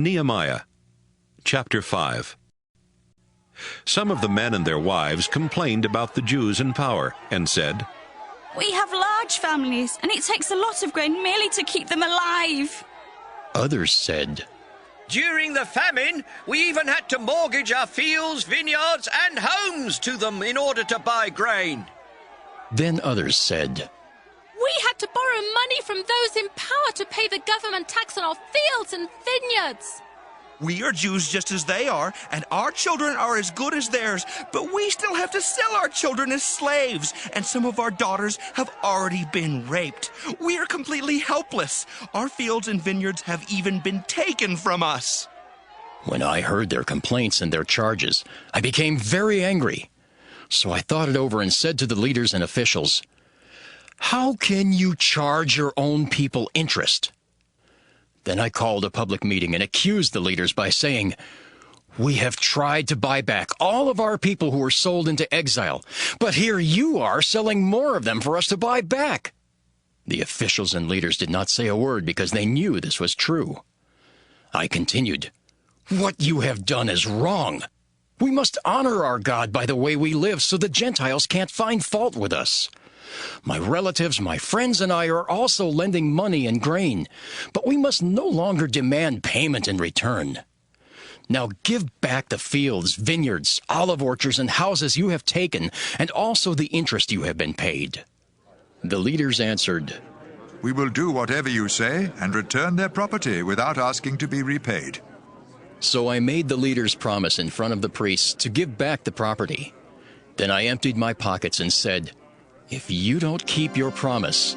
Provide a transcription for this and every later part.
Nehemiah Chapter 5. Some of the men and their wives complained about the Jews in power and said, "We have large families, and it takes a lot of grain merely to keep them alive." Others said, "During the famine, we even had to mortgage our fields, vineyards, and homes to them in order to buy grain." Then others said, "We had to borrow money from those in power to pay the government tax on our fields and vineyards." "We are Jews just as they are, and our children are as good as theirs, but we still have to sell our children as slaves, and some of our daughters have already been raped. We are completely helpless. Our fields and vineyards have even been taken from us." When I heard their complaints and their charges, I became very angry. So I thought it over and said to the leaders and officials, "How can you charge your own people interest?" Then I called a public meeting and accused the leaders by saying, "We have tried to buy back all of our people who were sold into exile, but here you are selling more of them for us to buy back." The officials and leaders did not say a word because they knew this was true. I continued, "What you have done is wrong. We must honor our God by the way we live so the Gentiles can't find fault with us. My relatives, my friends, and I are also lending money and grain, but we must no longer demand payment in return. Now give back the fields, vineyards, olive orchards, and houses you have taken, and also the interest you have been paid." The leaders answered, "We will do whatever you say and return their property without asking to be repaid." So I made the leaders promise in front of the priests to give back the property. Then I emptied my pockets and said, "If you don't keep your promise,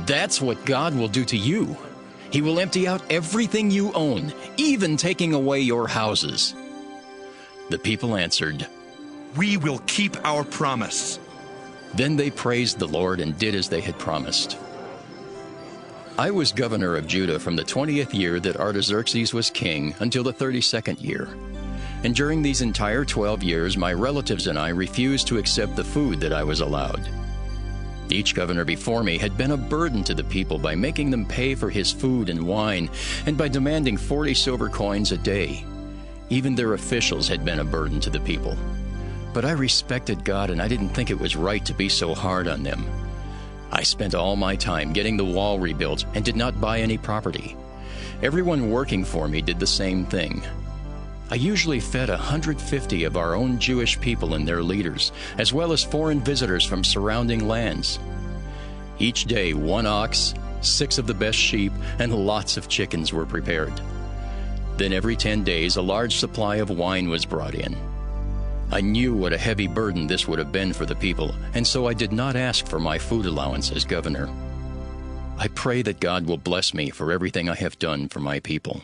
that's what God will do to you. He will empty out everything you own, even taking away your houses." The people answered, "We will keep our promise." Then they praised the Lord and did as they had promised. I was governor of Judah from the 20th year that Artaxerxes was king until the 32nd year. And during these entire 12 years, my relatives and I refused to accept the food that I was allowed. Each governor before me had been a burden to the people by making them pay for his food and wine, and by demanding 40 silver coins a day. Even their officials had been a burden to the people. But I respected God, and I didn't think it was right to be so hard on them. I spent all my time getting the wall rebuilt and did not buy any property. Everyone working for me did the same thing. I usually fed 150 of our own Jewish people and their leaders, as well as foreign visitors from surrounding lands. Each day, 1 ox, 6 of the best sheep, and lots of chickens were prepared. Then every 10 days, a large supply of wine was brought in. I knew what a heavy burden this would have been for the people, and so I did not ask for my food allowance as governor. I pray that God will bless me for everything I have done for my people.